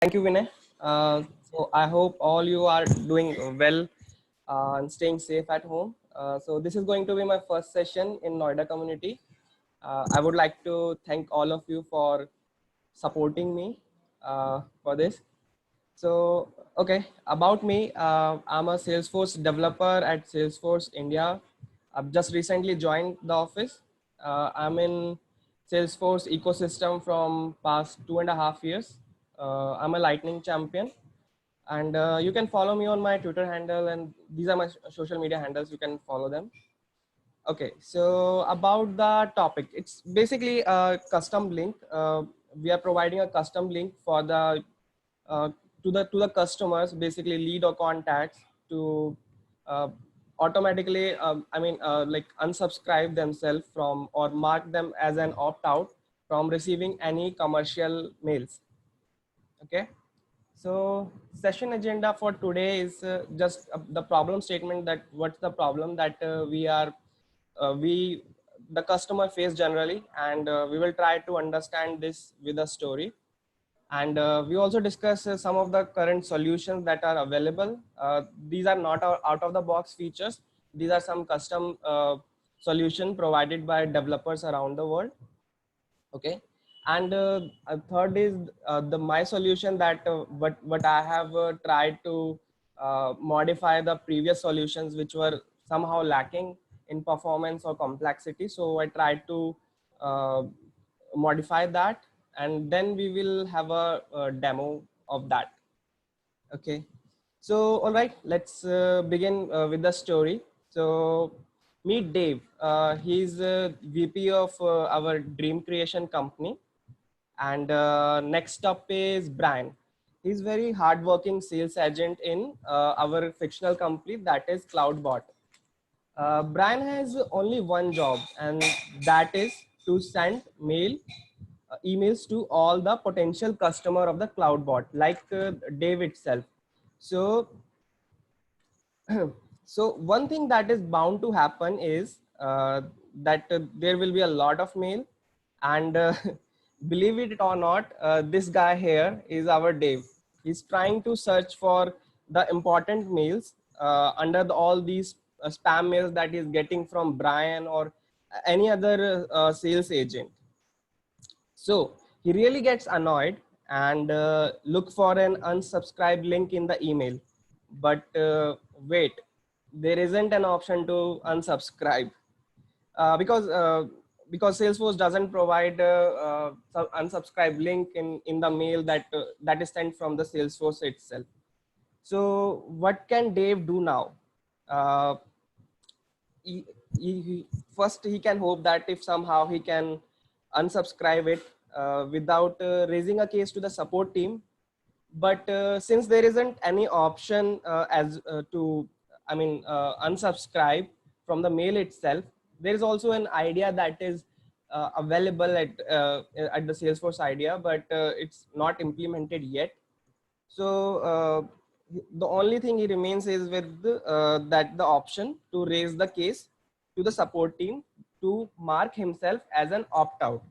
Thank you, Vinay. So I hope all you are doing well and staying safe at home. So this is going to be my first session in Noida community. I would like to thank all of you for supporting me for this. So, okay, about me, I'm a Salesforce developer at Salesforce India. I've just recently joined the office. I'm in Salesforce ecosystem from past 2.5 years. I'm a Lightning champion, and you can follow me on my Twitter handle, and these are my social media handles. You can follow them. Okay, so about the topic, it's basically a custom link. We are providing a custom link for the uh, to the customers, basically lead or contacts to uh, automatically, like unsubscribe themselves from or mark them as an opt out from receiving any commercial mails. Okay. So session agenda for today is just the problem statement, that what's the problem that we the customer face generally, and we will try to understand this with a story. And we also discuss some of the current solutions that are available. These are not out of the box features. These are some custom solution provided by developers around the world. Okay. And third is the my solution, that what I have tried to modify the previous solutions which were somehow lacking in performance or complexity. So I tried to uh, modify that, and then we will have a demo of that. Okay. So, all right, let's begin with the story. So, meet Dave. He's VP of our dream creation company. And next up is Brian. He's very hardworking sales agent in our fictional company, that is CloudBot. Brian has only one job, and that is to send emails to all the potential customer of the CloudBot, like Dave itself. So so one thing that is bound to happen is that there will be a lot of mail, and believe it or not, this guy here is our Dave. He's trying to search for the important mails under all these spam mails that he's getting from Brian or any other sales agent. So he really gets annoyed and look for an unsubscribe link in the email. But wait, there isn't an option to unsubscribe because Salesforce doesn't provide unsubscribe link in the mail that is sent from the Salesforce itself. So what can Dave do now? Uh, First he can hope that if somehow he can unsubscribe it without raising a case to the support team. But since there isn't any option as to unsubscribe from the mail itself, there is also an idea that is available at the Salesforce idea, but it's not implemented yet. So the only thing he remains is with that the option to raise the case to the support team to mark himself as an opt-out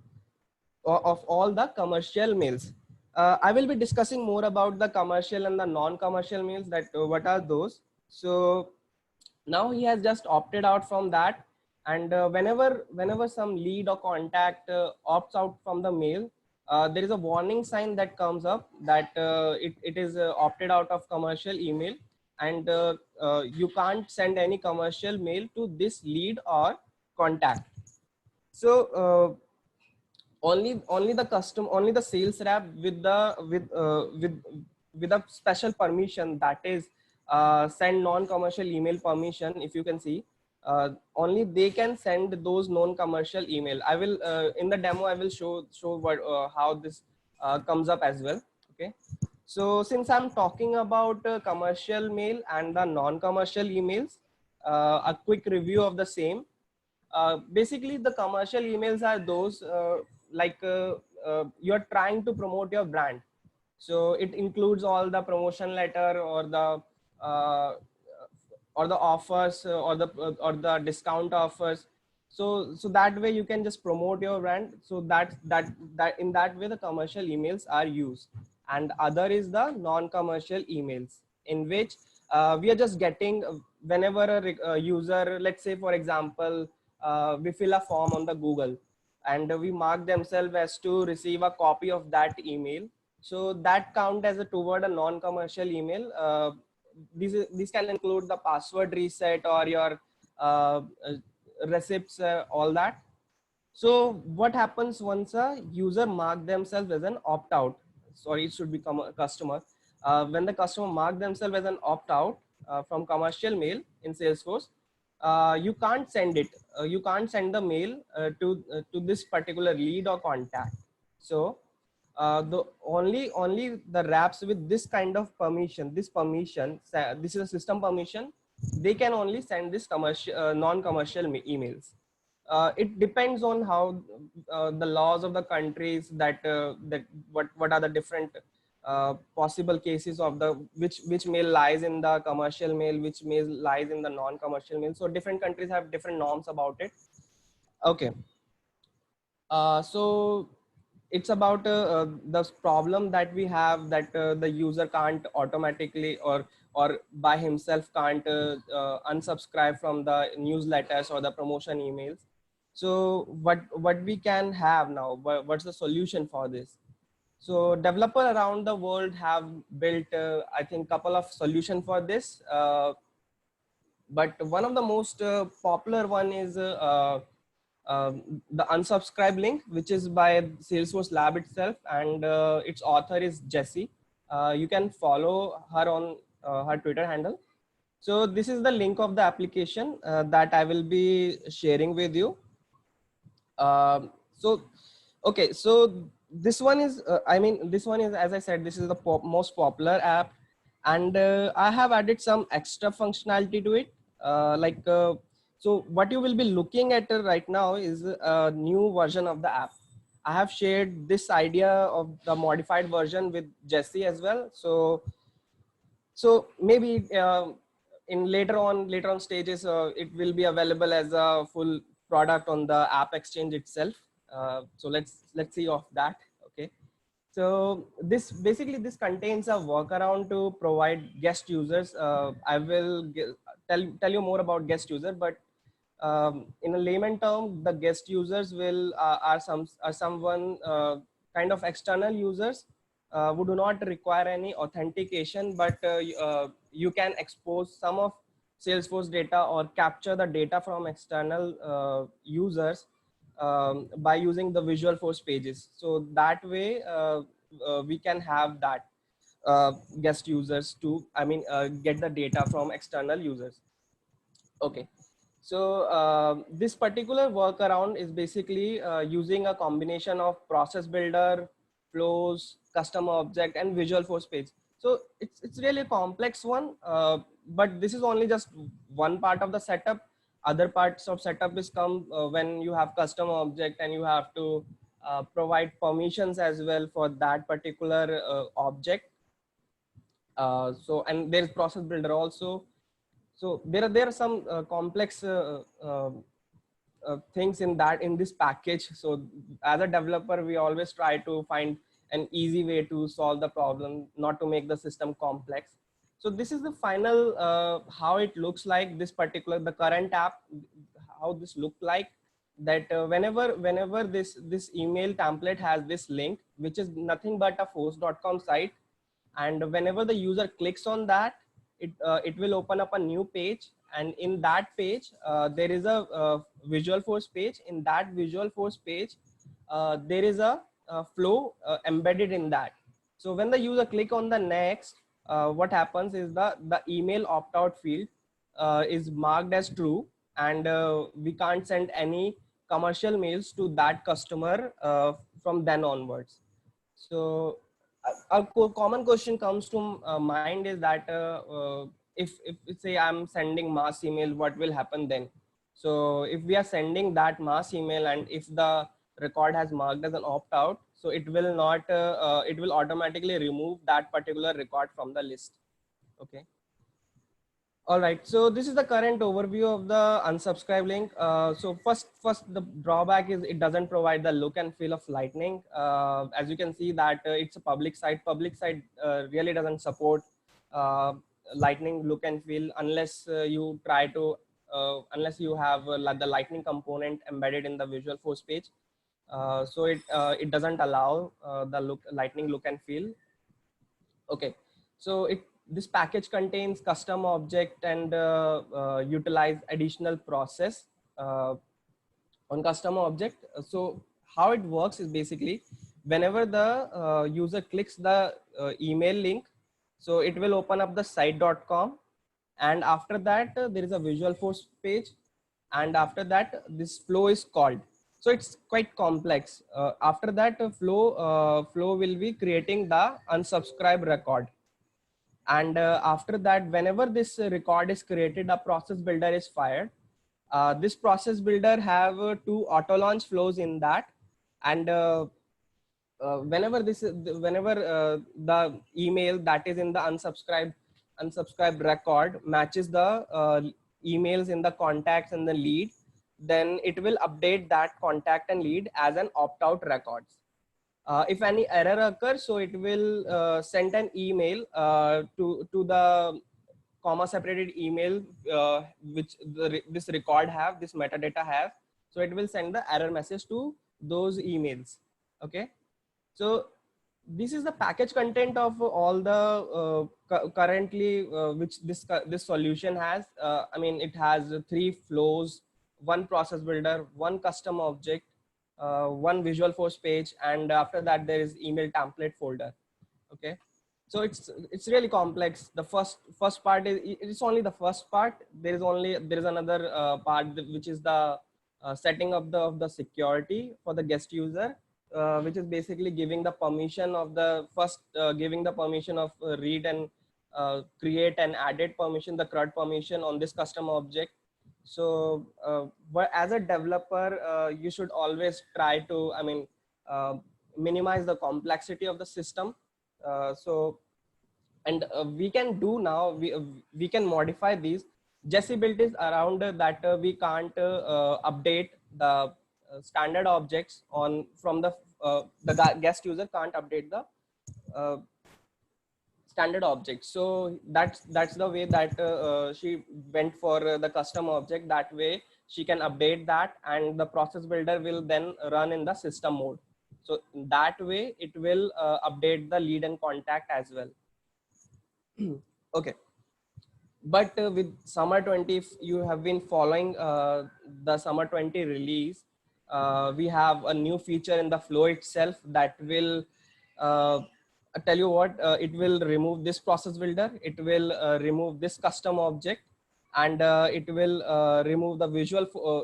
of all the commercial mails. I will be discussing more about the commercial and the non-commercial mails, that what are those. So now he has just opted out from that, and whenever some lead or contact opts out from the mail, there is a warning sign that comes up that it is opted out of commercial email, and you can't send any commercial mail to this lead or contact. So only the sales rep with with a special permission, that is send non-commercial email permission, if you can see, only they can send those non-commercial email. I will in the demo I will show what how this comes up as well. Okay. So since I'm talking about commercial mail and the non-commercial emails, a quick review of the same. Basically the commercial emails are those you're trying to promote your brand. So it includes all the promotion letter uh, or the offers or the discount offers. So that way you can just promote your brand. So that in that way the commercial emails are used. and other is the non-commercial emails, in which we are just getting whenever a user, let's say for example, we fill a form on the Google and we mark themselves as to receive a copy of that email. So that count as a toward a non-commercial email. These can include the password reset or your receipts, all that. So what happens once a user mark themselves as an opt-out? Sorry, it should become a customer. When the customer mark themselves as an opt-out from commercial mail in Salesforce, you can't send it. You can't send the mail to this particular lead or contact. So the only the wraps with this kind of permission, this is a system permission, they can only send this commercial non-commercial emails. It depends on how the laws of the countries that what are the different possible cases of the which mail lies in the commercial mail, which mail lies in the non-commercial mail. So different countries have different norms about it. Okay. So it's about the problem that we have, that the user can't automatically or by himself can't unsubscribe from the newsletters or the promotion emails. So what we can have now, what's the solution for this? So developer around the world have built I think couple of solution for this, but one of the most popular one is the unsubscribe link, which is by Salesforce Lab itself, and its author is Jessie. You can follow her on her Twitter handle. So this is the link of the application that I will be sharing with you. So, okay, so this one is, I mean, this one is, as I said, this is the most popular app, and I have added some extra functionality to it. So what you will be looking at right now is a new version of the app. I have shared this idea of the modified version with Jesse as well. So maybe in later on stages, it will be available as a full product on the App Exchange itself. So let's see of that. Okay. So this contains a workaround to provide guest users. I will tell you more about guest user, but in a layman term, the guest users will are someone kind of external users who do not require any authentication, but you can expose some of Salesforce data or capture the data from external users by using the Visualforce pages. So that way we can have that guest users to, get the data from external users. Okay. So this particular workaround is basically using a combination of process builder, flows, custom object, and Visualforce page. So it's really a complex one, but this is only just one part of the setup. Other parts of setup is come when you have custom object and you have to provide permissions as well for that particular object. So and there is process builder also. So there are some complex things in this package. So as a developer, we always try to find an easy way to solve the problem, not to make the system complex. So this is the final how it looks like, this particular the current app, how this look like. That whenever this email template has this link, which is nothing but a force.com site, and whenever the user clicks on that, it will open up a new page, and in that page there is a Visualforce page. In that Visualforce page there is a flow embedded in that. So when the user click on the next, what happens is the email opt-out field is marked as true, and we can't send any commercial mails to that customer from then onwards. So a common question comes to mind is that if say I'm sending mass email, what will happen then? So if we are sending that mass email and if the record has marked as an opt out, so it will not it will automatically remove that particular record from the list. Okay. All right, so this is the current overview of the unsubscribe link. So first the drawback is it doesn't provide the look and feel of Lightning. As you can see that it's a public site. Public site really doesn't support uh, Lightning look and feel unless you try to, unless you have the Lightning component embedded in the Visual Force page. So it doesn't allow the Lightning look and feel. Okay, so this package contains custom object and utilize additional process on custom object. So how it works is basically whenever the user clicks the email link, so it will open up the site.com, and after that there is a Visual Force page, and after that this flow is called. So it's quite complex. After that flow will be creating the unsubscribe record, and after that whenever this record is created, a process builder is fired. This process builder have two auto launch flows in that, and whenever the email that is in the unsubscribed record matches the emails in the contacts and the lead, then it will update that contact and lead as an opt-out records. If any error occurs, so it will send an email to the comma separated email which this record have, this metadata have. So it will send the error message to those emails. Okay, so this is the package content of all the currently which this solution has. I mean, it has three flows, one process builder, one custom object, one Visual Force page, and after that there is email template folder. Okay, so it's really complex. The first part is, it's only the first part. There is another part which is the setting of the security for the guest user, which is basically giving the permission of the first giving the permission of read and create and added permission, the CRUD permission on this custom object. So but as a developer you should always try to, I mean, minimize the complexity of the system. So and we can do now, we can modify these. Jessie built is around that we can't update the standard objects on from the guest user can't update the uh, standard object. So that's the way that she went for the custom object. That way she can update that, and the process builder will then run in the system mode. So that way it will update the lead and contact as well. Okay, but with summer 20, if you have been following the summer 20 release, we have a new feature in the flow itself that will I tell you what, it will remove this process builder, it will remove this custom object, and it will remove the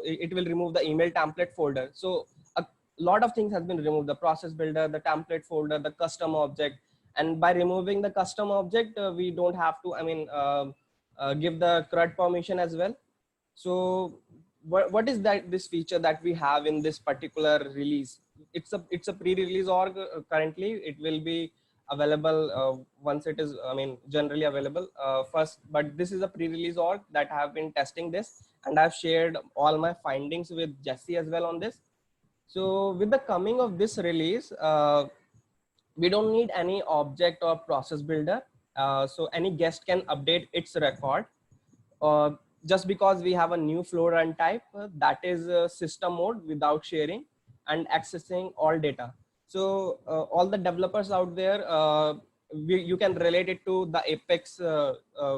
it will remove the email template folder. So a lot of things has been removed: the process builder, the template folder, the custom object. And by removing the custom object, we don't have to, I mean, give the CRUD permission as well. So what is that this feature that we have in this particular release? It's a pre-release org currently. It will be available once it is, I mean, generally available first, but this is a pre-release org that have been testing this, and I've shared all my findings with Jessie as well on this. So with the coming of this release, we don't need any object or process builder. So any guest can update its record just because we have a new flow run type that is system mode without sharing and accessing all data. So all the developers out there, you can relate it to the Apex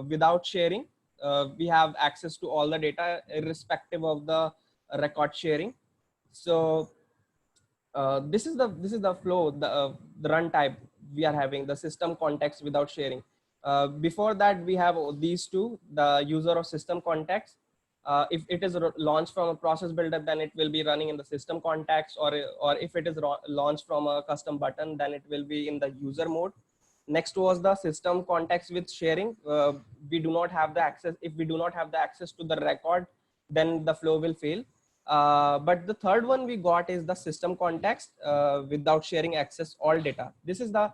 without sharing. We have access to all the data irrespective of the record sharing. So this is the flow, the run type we are having, the system context without sharing. Before that, we have these two, the user or system context. If it is launched from a process builder, then it will be running in the system context, or if it is launched from a custom button, then it will be in the user mode. Next was the system context with sharing. We do not have the access. If we do not have the access to the record, then the flow will fail. But the third one we got is the system context without sharing access all data. This is the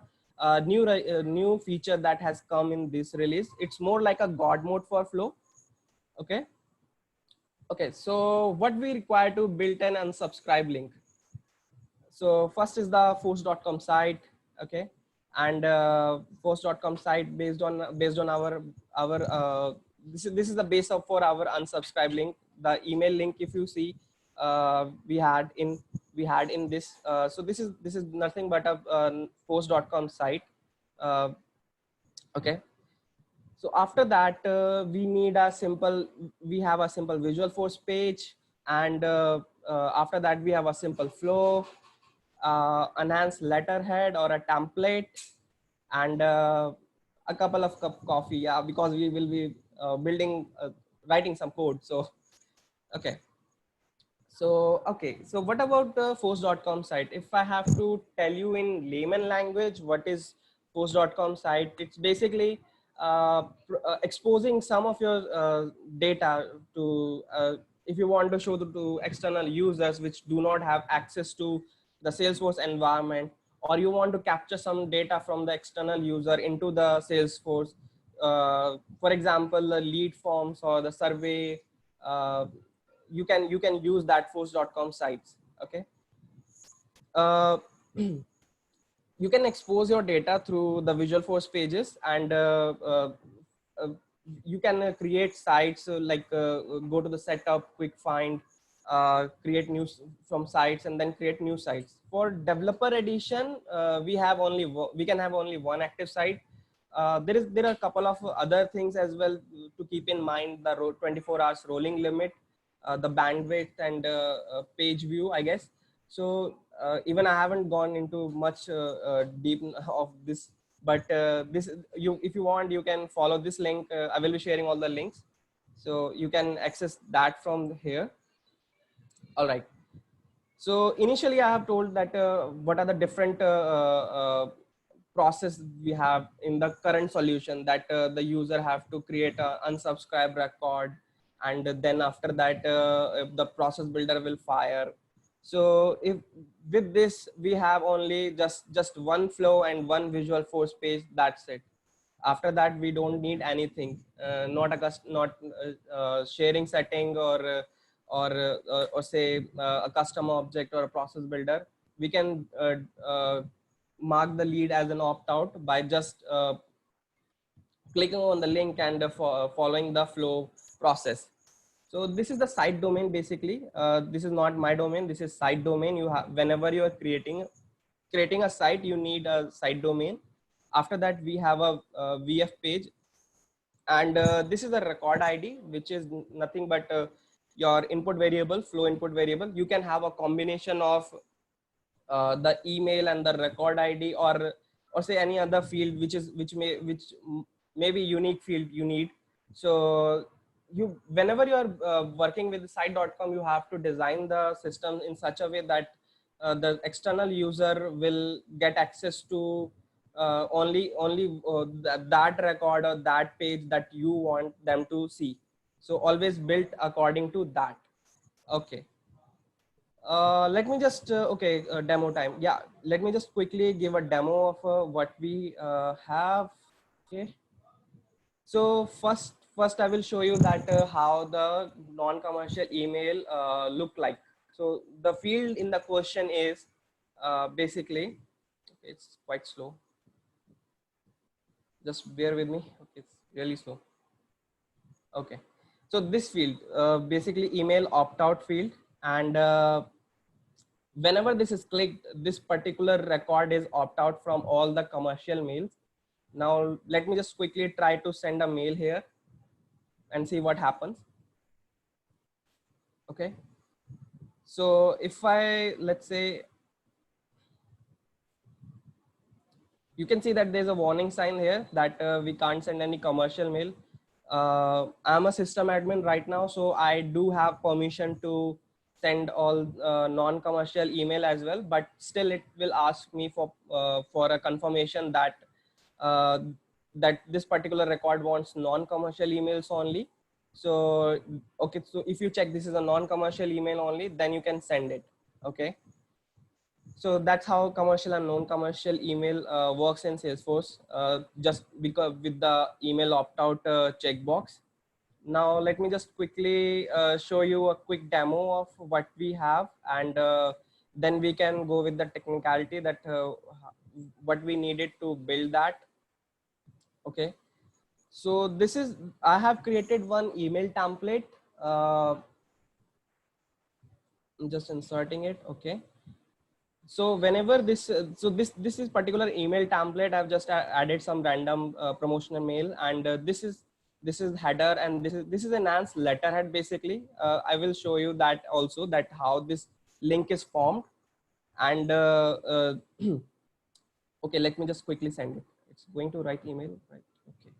new feature that has come in this release. It's more like a God mode for flow. Okay. Okay. So what we require to build an unsubscribe link. So first is the force.com site. Okay. And force.com site based on our this is the base of for our unsubscribe link. The email link, if you see, we had in this. So this is nothing but a force.com site. Uh, okay. So after that, we have a simple visual force page, and after that we have a simple flow, enhanced letterhead or a template, and a couple of cup coffee. Yeah, because we will be writing some code. So okay. So what about the force.com site? If I have to tell you in layman language, what is force.com site? It's basically exposing some of your data to, if you want to show to external users which do not have access to the Salesforce environment, or you want to capture some data from the external user into the Salesforce. For example, the lead forms or the survey. You can use that force.com sites. Okay. uh, you can expose your data through the visual force pages, and uh, you can create sites, go to the setup, quick find, create new from sites, and then create new sites. For developer edition, we can have only one active site. There are a couple of other things as well to keep in mind: the 24 hours rolling limit, the bandwidth, and page view, I guess. So even I haven't gone into much deep of this, but if you want, you can follow this link. I will be sharing all the links, so you can access that from here. All right. So initially, I have told that what are the different process we have in the current solution, that the user have to create a unsubscribe record, and then after that the process builder will fire. So if with this we have only just one flow and one visual force page, that's it. After that we don't need anything, not not sharing setting, or say a custom object or a process builder. We can mark the lead as an opt out by just clicking on the link and following the flow process. So this is the site domain basically. This is not my domain, this is site domain. You have, whenever you are creating a site, you need a site domain. After that we have a VF page, and this is a record ID, which is nothing but your input variable, flow input variable. You can have a combination of the email and the record ID, or say any other field which may be unique field you need. So you, whenever you are working with site.com, you have to design the system in such a way that the external user will get access to only that record or that page that you want them to see. So always built according to that. Okay. Let me just demo time. Yeah, let me just quickly give a demo of what we have. Okay. So first I will show you that how the non-commercial email look like. So the field in the question is basically, okay, it's quite slow. Just bear with me. Okay, it's really slow. Okay. So this field, basically email opt-out field, and whenever this is clicked, this particular record is opt out from all the commercial mails. Now let me just quickly try to send a mail here and see what happens. Okay. So if I, let's say, you can see that there's a warning sign here that we can't send any commercial mail. I'm a system admin right now, so I do have permission to send all non-commercial email as well, but still it will ask me for a confirmation that uh, that this particular record wants non-commercial emails only. So okay, so if you check this is a non-commercial email only, then you can send it. Okay. So that's how commercial and non-commercial email works in Salesforce, just because with the email opt-out checkbox. Now let me just quickly show you a quick demo of what we have, and then we can go with the technicality that what we needed to build that. Okay, so this is, I have created one email template. I'm just inserting it. Okay, so whenever this this is particular email template, I've just added some random promotional mail, and this is header, and this is enhanced letterhead. Basically, I will show you that also, that how this link is formed. And okay, let me just quickly send it. It's going to write email, right? Okay,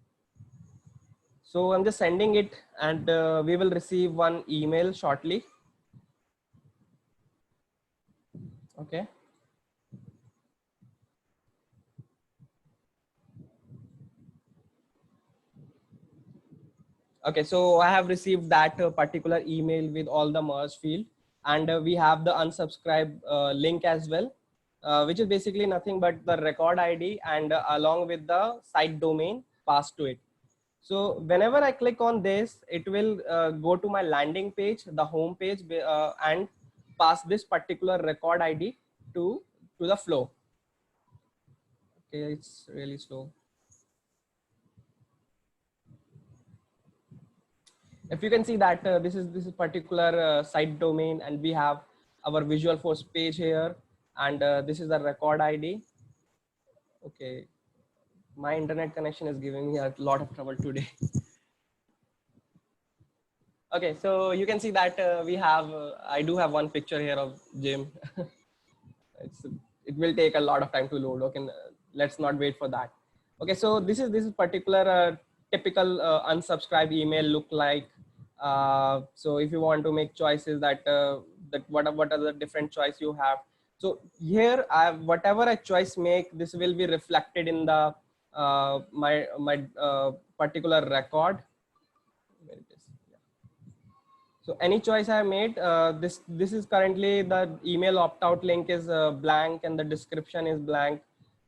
so I'm just sending it, and we will receive one email shortly. Okay. Okay, so I have received that particular email with all the merge field, and we have the unsubscribe link as well, which is basically nothing but the record ID, and along with the site domain passed to it. So whenever I click on this, it will go to my landing page, the home page, and pass this particular record ID to the flow. Okay, it's really slow. If you can see that this is particular site domain, and we have our Visualforce page here, and this is the record ID. Okay, my internet connection is giving me a lot of trouble today. Okay, so you can see that we have I do have one picture here of Jim. it's it will take a lot of time to load. Okay, let's not wait for that. Okay, so this is particular typical unsubscribe email look like. So if you want to make choices, that what are the different choice you have. So here whatever I choice make, this will be reflected in the my particular record. Where it is. So any choice I made, this is currently the email opt-out link is blank, and the description is blank.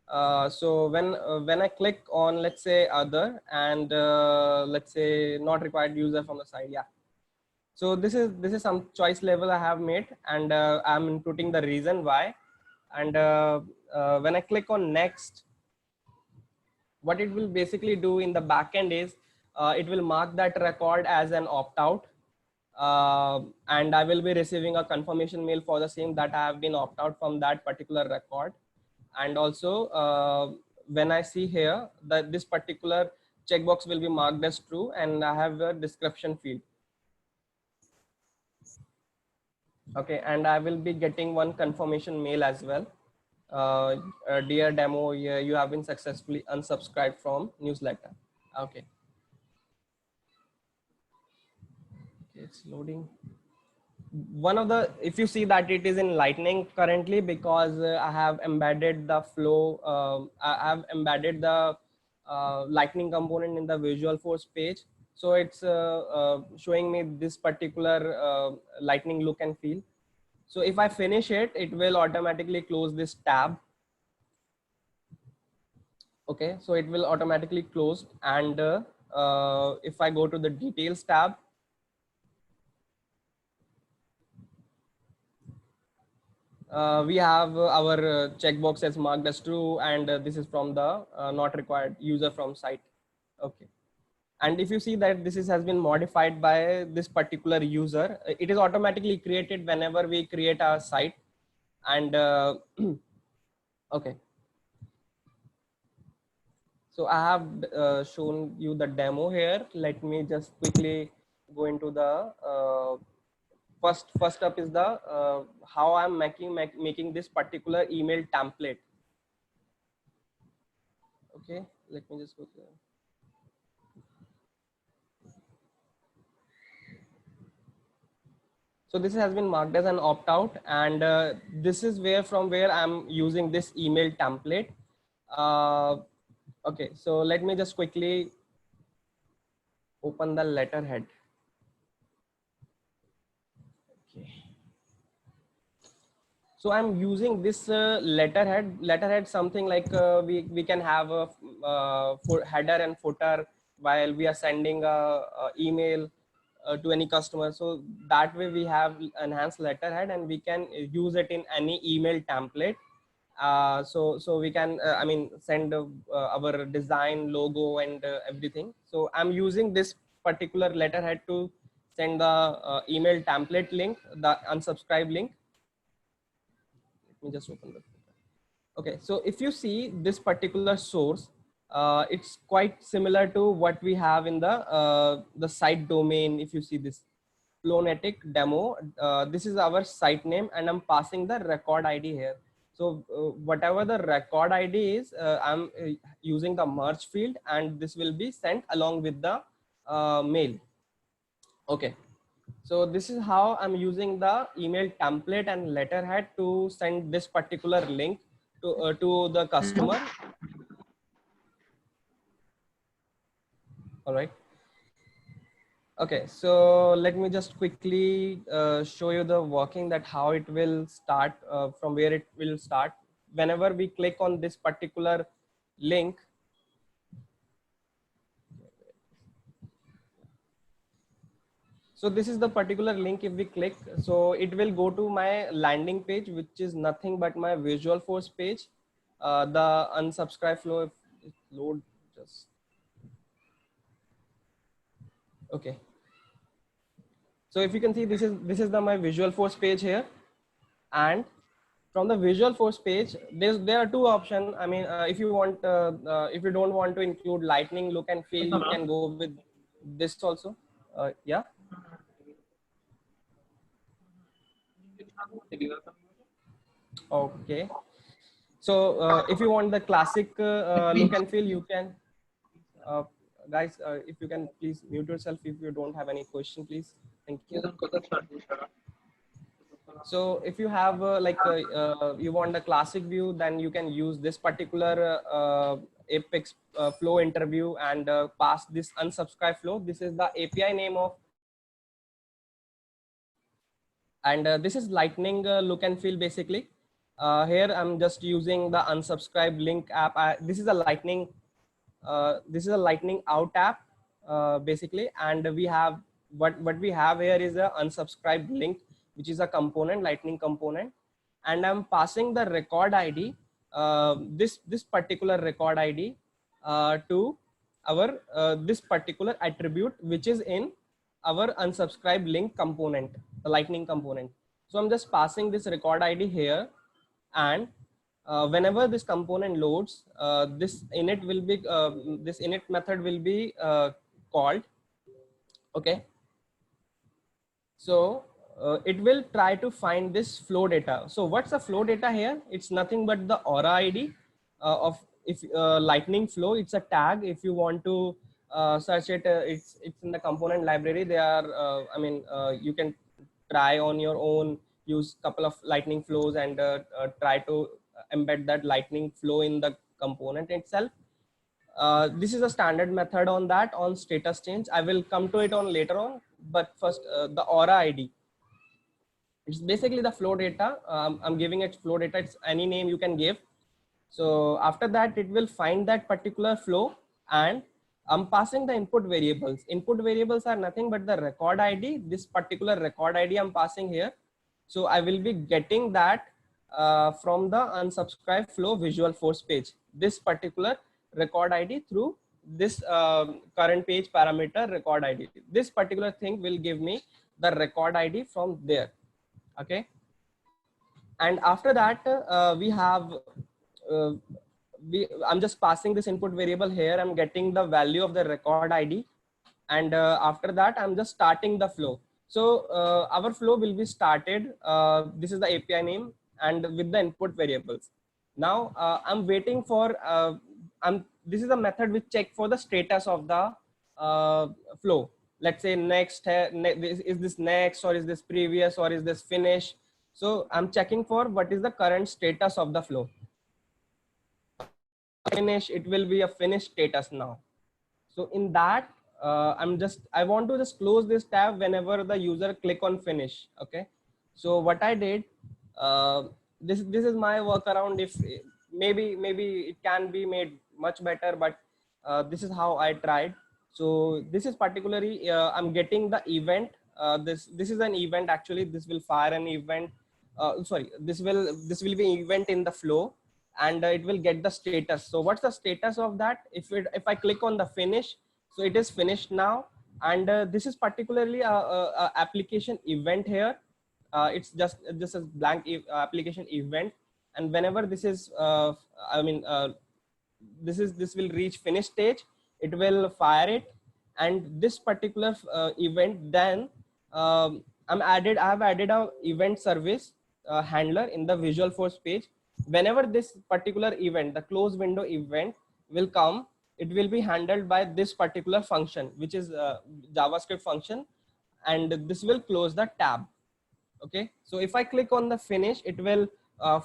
So when I click on, let's say, other, and let's say not required user from the side, yeah. So this is some choice level I have made, and I'm inputting the reason why. And when I click on next, what it will basically do in the backend is it will mark that record as an opt-out, and I will be receiving a confirmation mail for the same, that I have been opt out from that particular record. And also when I see here that this particular checkbox will be marked as true, and I have a description field. Okay, and I will be getting one confirmation mail as well. Dear demo, you have been successfully unsubscribed from newsletter. Okay, it's loading. One of the, if you see that it is in Lightning currently, because I have embedded the flow, I have embedded the Lightning component in the Visualforce page. So it's showing me this particular Lightning look and feel. So if I finish it, it will automatically close this tab. Okay, so it will automatically close. And if I go to the details tab, we have our checkbox as marked as true, and this is from the not required user from site. Okay, and if you see that this has been modified by this particular user, it is automatically created whenever we create a site. And okay, so I have shown you the demo here. Let me just quickly go into the first up is the how I'm making this particular email template. Okay, let me just go there. So this has been marked as an opt-out, and this is from where I'm using this email template. Okay, so let me just quickly open the letterhead. Okay. So I'm using this letterhead something like we can have a for header and footer, while we are sending a email to any customer. So that way we have enhanced letterhead and we can use it in any email template. So we can I mean send our design logo and everything. So I'm using this particular letterhead to send the email template link, the unsubscribe link. Let me just open the. Okay, so if you see this particular source, it's quite similar to what we have in the site domain. If you see this Flownetic demo, this is our site name, and I'm passing the record ID here. So whatever the record ID is, I'm using the merge field, and this will be sent along with the mail. Okay. So this is how I'm using the email template and letterhead to send this particular link to the customer. All right. Okay, so let me just quickly show you the working, that how it will start, from where it will start. Whenever we click on this particular link, so this is the particular link. If we click, so it will go to my landing page, which is nothing but my Visualforce page. The unsubscribe flow, if it load just, okay. So if you can see, this is my Visualforce page here, and from the Visualforce page, there are two options. I mean, if you want, if you don't want to include lightning look and feel, you can go with this also. Yeah. Okay. So if you want the classic look and feel, you can. Uh, Guys, if you can please mute yourself if you don't have any question, please. Thank you. So if you have you want a classic view, then you can use this particular Apex flow interview and pass this unsubscribe flow. This is the API name of, and this is lightning look and feel basically. Here I'm just using the unsubscribe link app. This is a lightning out app basically, and we have what we have here is a unsubscribe link, which is a component, lightning component, and I'm passing the record ID, this particular record ID to our this particular attribute, which is in our unsubscribe link component, the lightning component. So I'm just passing this record ID here, and whenever this component loads, this init will be this init method will be called. Okay. So it will try to find this flow data. So what's the flow data here? It's nothing but the aura ID of, if lightning flow. It's a tag. If you want to search it, it's in the component library. They are you can try on your own, use couple of lightning flows and try to embed that lightning flow in the component itself. This is a standard method on that, on status change. I will come to it on later on, but first the aura ID. It's basically the flow data. I'm giving it flow data. It's any name you can give. So after that, it will find that particular flow, and I'm passing the input variables. Input variables are nothing but the record ID. This particular record ID I'm passing here. So I will be getting that from the unsubscribe flow Visualforce page, this particular record ID through this current page parameter record ID. This particular thing will give me the record ID from there. Okay. And after that, we have, I'm just passing this input variable here. I'm getting the value of the record ID. And after that, I'm just starting the flow. So our flow will be started. This is the API name and with the input variables. Now I'm waiting for, this is a method which check for the status of the flow. Let's say next, is this next, or is this previous, or is this finish? So I'm checking for what is the current status of the flow. Finish, it will be a finished status now. So in that, I want to just close this tab whenever the user click on finish. Okay. So what I did, this is my workaround. If maybe it can be made much better, but this is how I tried. So this is particularly, I'm getting the event. This is an event actually. This will fire an event. Sorry, this will be event in the flow, and it will get the status. So what's the status of that? If I click on the finish, so it is finished now, and this is particularly a application event here. It's just a blank application event, and whenever this is, I mean, this will reach finish stage, it will fire it, and this particular event then, I have added a event service handler in the Visualforce page. Whenever this particular event, the close window event will come, it will be handled by this particular function, which is JavaScript function, and this will close the tab. Okay, so if I click on the finish, it will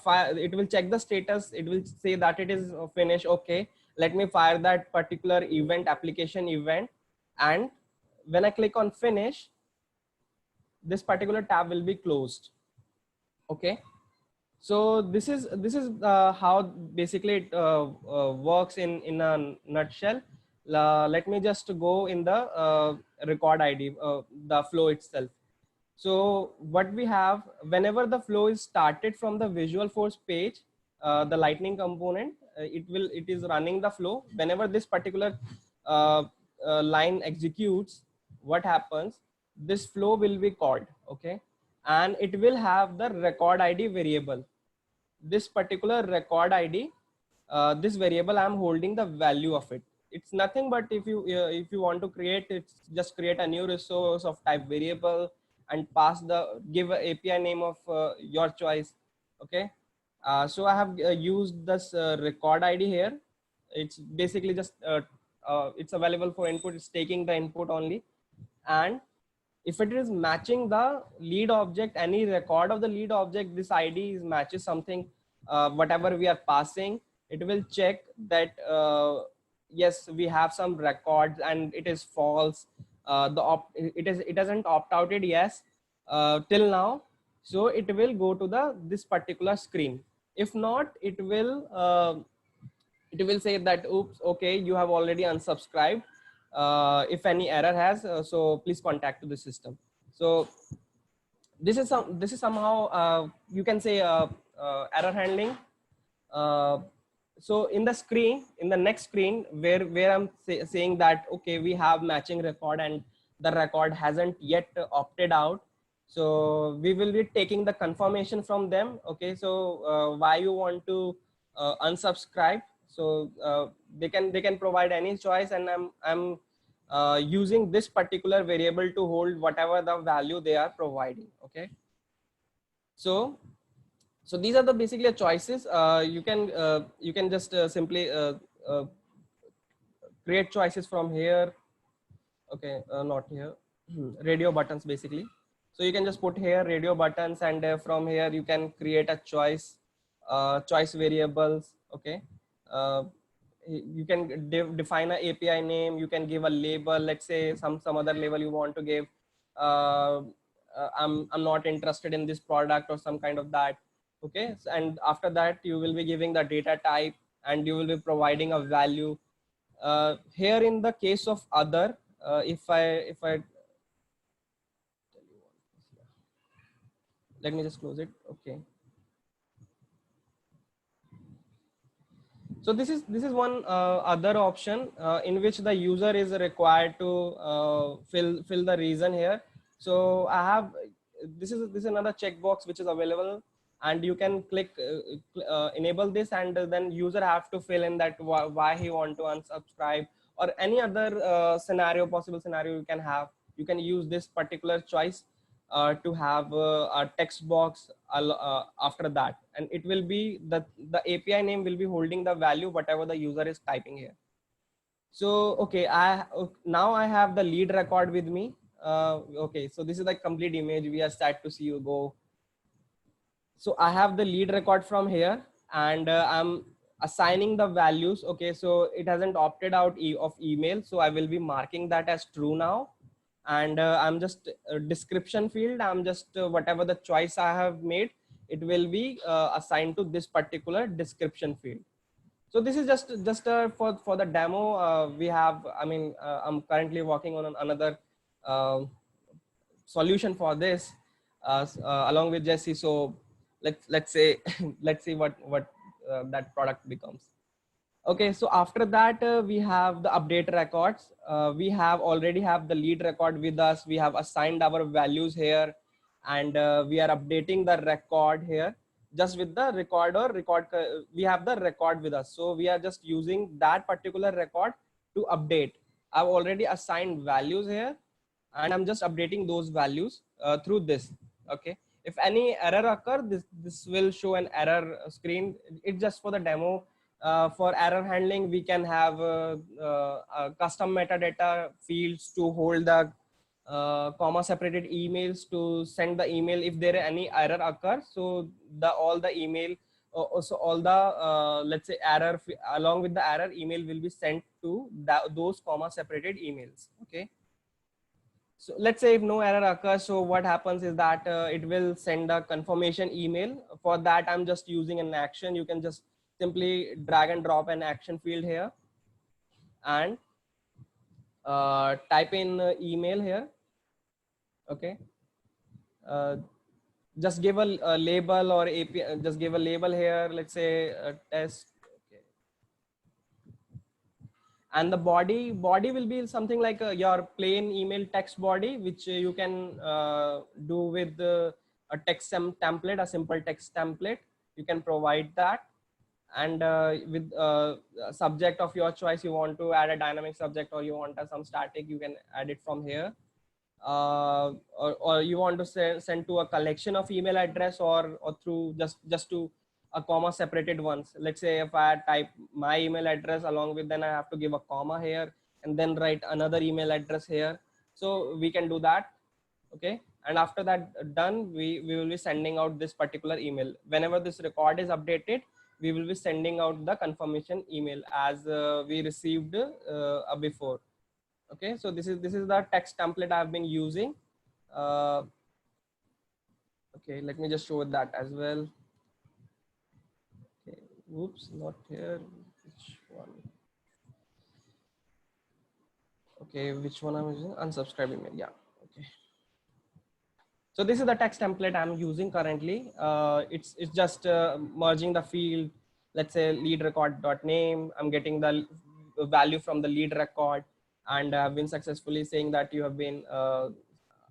fire, it will check the status, it will say that it is finished. Okay, let me fire that particular event, application event, and when I click on finish, this particular tab will be closed. Okay, so this is how basically it works in a nutshell. Let me just go in the record ID, the flow itself. So what we have, whenever the flow is started from the Visualforce page, the Lightning component, it is running the flow. Whenever this particular line executes, what happens? This flow will be called, okay, and it will have the record ID variable. This particular record ID, this variable, I'm holding the value of it. It's nothing but if you want to create, it's just create a new resource of type variable and pass the, give a API name of your choice. Okay, so I have used this record ID here. It's basically just it's available for input. It's taking the input only, and if it is matching the lead object, any record of the lead object, this ID is matches something, whatever we are passing, it will check that yes, we have some records and it is false. It hasn't opt outed, yes, till now. So it will go to the this particular screen. If not, it will say that, oops, okay, you have already unsubscribed. If any error has, so please contact to the system. So this is somehow, you can say, error handling. uh, so in the screen, in the next screen, where I'm saying that, okay, we have matching record and the record hasn't yet opted out, so we will be taking the confirmation from them. Okay, so why you want to unsubscribe? So they can provide any choice, and I'm using this particular variable to hold whatever the value they are providing. Okay, so these are the basically choices. You can just simply uh, create choices from here. Okay, not here. Radio buttons basically. So you can just put here radio buttons, and from here you can create a choice, choice variables. Okay, uh, you can define an API name. You can give a label. Let's say some other label you want to give. Uh, I'm not interested in this product or some kind of that. Okay, so, and after that you will be giving the data type, and you will be providing a value. Here in the case of other, if I let me just close it. Okay, so this is one other option in which the user is required to fill the reason here. So I have, this is another checkbox which is available, and you can click enable this, and then user have to fill in that why he want to unsubscribe, or any other scenario, possible scenario you can have. You can use this particular choice to have a text box after that, and it will be the API name will be holding the value whatever the user is typing here. So okay, now I have the lead record with me. Okay, so this is the complete image. We are start to see you go. So I have the lead record from here, and I'm assigning the values. Okay, so it hasn't opted out of email, so I will be marking that as true now. And I'm just description field, I'm just whatever the choice I have made, it will be assigned to this particular description field. So this is just for the demo. We have, I mean, I'm currently working on another uh, solution for this along with Jesse. So let's say let's see what that product becomes. Okay, so after that we have the update records. We have already have the lead record with us. We have assigned our values here, and we are updating the record here just with the record or record. We have the record with us, so we are just using that particular record to update. I've already assigned values here, and I'm just updating those values through this. Okay, if any error occur, this will show an error screen. It's just for the demo. For error handling, we can have custom metadata fields to hold the comma separated emails to send the email if there any error occurs. So the all the email, so all the let's say error along with the error email will be sent to those comma separated emails. Okay. So let's say if no error occurs, so what happens is that it will send a confirmation email. For that, I'm just using an action. You can just simply drag and drop an action field here and type in email here. Okay. Just give a label or API, just give a label here. Let's say test. And the body will be something like your plain email text body, which you can do with a text template, a simple text template. You can provide that, and with a subject of your choice, you want to add a dynamic subject or you want some static, you can add it from here. Or you want to send to a collection of email address, or through just to a comma separated ones. Let's say if I type my email address along with, then I have to give a comma here and then write another email address here. So we can do that. Okay. And after that done, we will be sending out this particular email. Whenever this record is updated, we will be sending out the confirmation email as we received before. Okay, so this is the text template I've been using. Okay, let me just show that as well. Okay, whoops, not here. Which one? Okay, which one I'm using? Unsubscribe email. Yeah. Okay. So this is the text template I'm using currently. It's just merging the field. Let's say lead record dot name. I'm getting the value from the lead record, and I've been successfully saying that you have been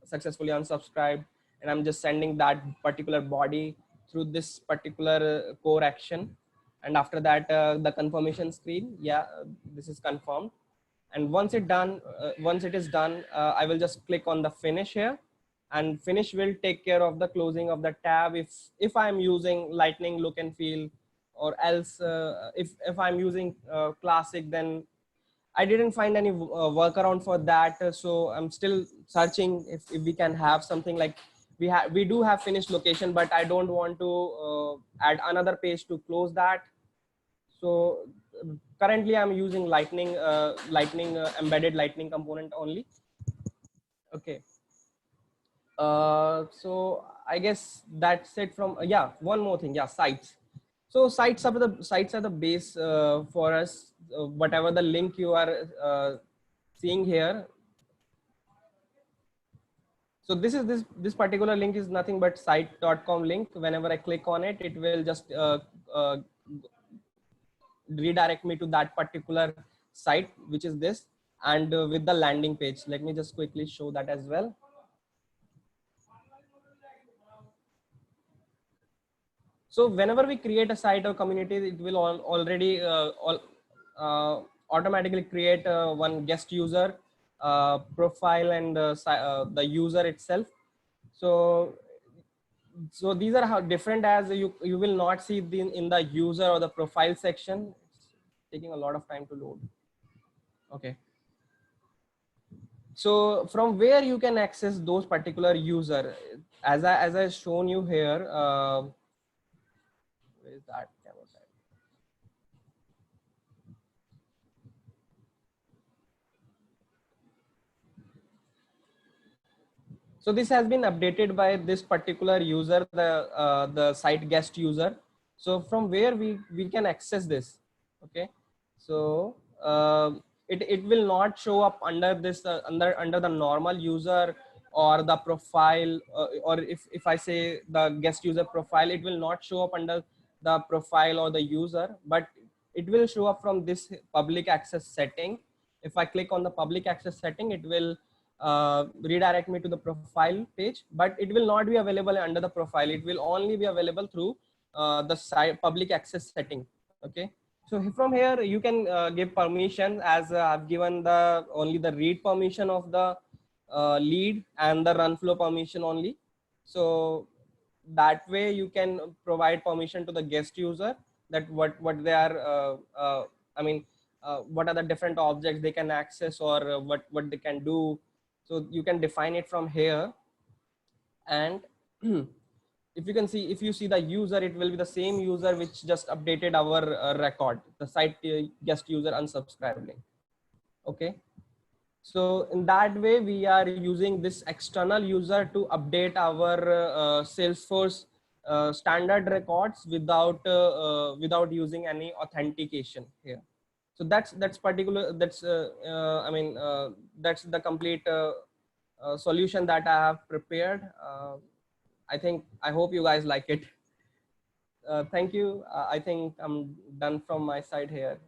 successfully unsubscribed, and I'm just sending that particular body through this particular core action. And after that, the confirmation screen. Yeah, this is confirmed. And once it is done, I will just click on the finish here, and finish will take care of the closing of the tab if I'm using lightning look and feel, or else if I'm using classic, then I didn't find any workaround for that. So I'm still searching if we can have something like we do have finished location, but I don't want to add another page to close that. So currently I'm using lightning embedded lightning component only. Okay. So I guess that's it from yeah, one more thing. Yeah, sites. So sites are the base for us. Whatever the link you are seeing here. So this particular link is nothing but site.com link. Whenever I click on it, it will just redirect me to that particular site, which is this, and with the landing page. Let me just quickly show that as well. So whenever we create a site or community, it will already automatically create one guest user profile and the user itself. So these are how different, as you will not see in the user or the profile section. It's taking a lot of time to load. Okay. So from where you can access those particular user, as I shown you here, where is that camera side? So this has been updated by this particular user, the site guest user. So from where we can access this. Okay, so it will not show up under this under the normal user or the profile, or if I say the guest user profile, it will not show up under the profile or the user, but it will show up from this public access setting. If I click on the public access setting, it will redirect me to the profile page, but it will not be available under the profile. It will only be available through the site public access setting. Okay, so from here you can give permission, as I've given the only the read permission of the lead and the run flow permission only. So that way you can provide permission to the guest user that what they are I mean what are the different objects they can access, or what they can do. So you can define it from here. And if you can see, if you see the user, it will be the same user which just updated our record, the site guest user unsubscribe link. Okay, so in that way we are using this external user to update our Salesforce standard records without using any authentication here. So that's particular, that's I mean that's the complete solution that I have prepared. I hope you guys like it. Thank you. I think I'm done from my side here.